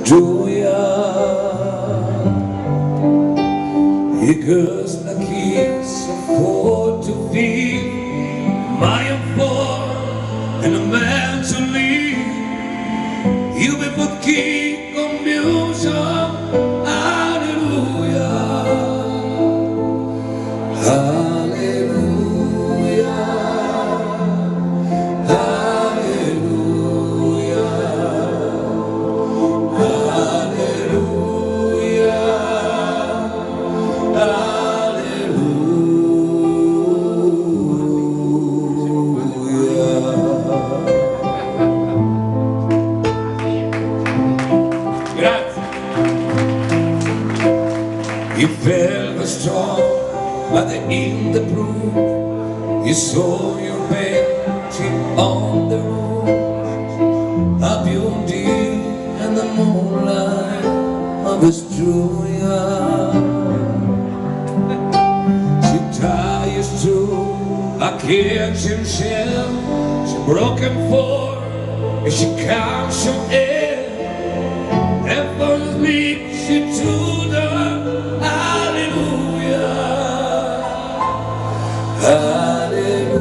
gioia, because the kids afford to feed my afford and a man to lead. You be put key confusion, hallelujah, hallelujah, hallelujah, hallelujah, You felt the storm, but in the blue, you saw your beauty on the roof, a beauty and the moonlight of his joy. She ties to a kitchen shelf, she broken for, and she counts your air, and for the sleep she took the hallelujah, hallelujah,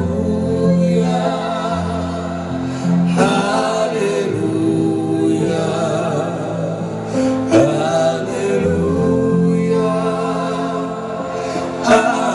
hallelujah, hallelujah,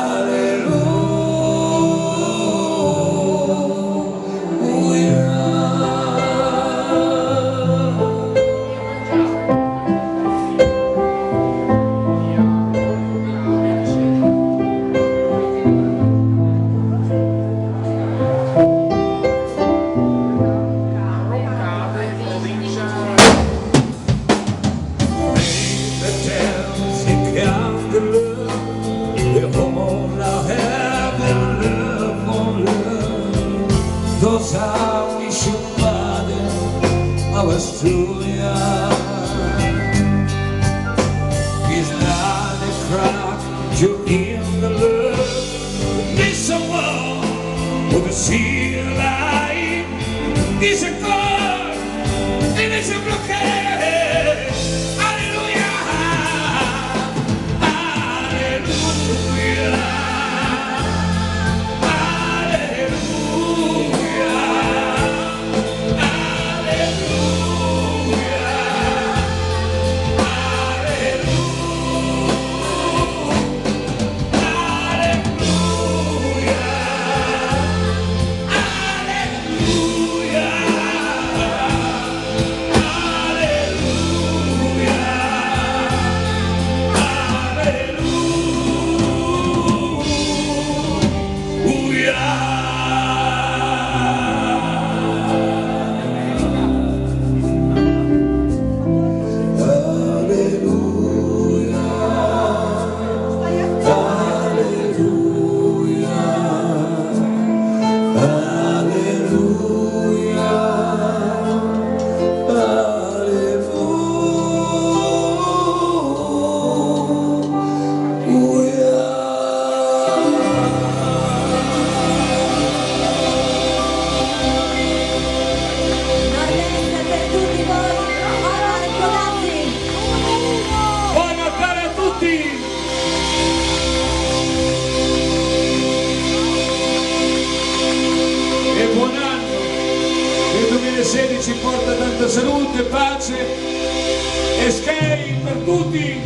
those are we should bother our story. It's not a crack, you're in the love. There's someone who can see the light. It's a God, and it's a blockade. Hallelujah, hallelujah. Buon anno, che il 2016 porta tanta salute, pace e skate per tutti.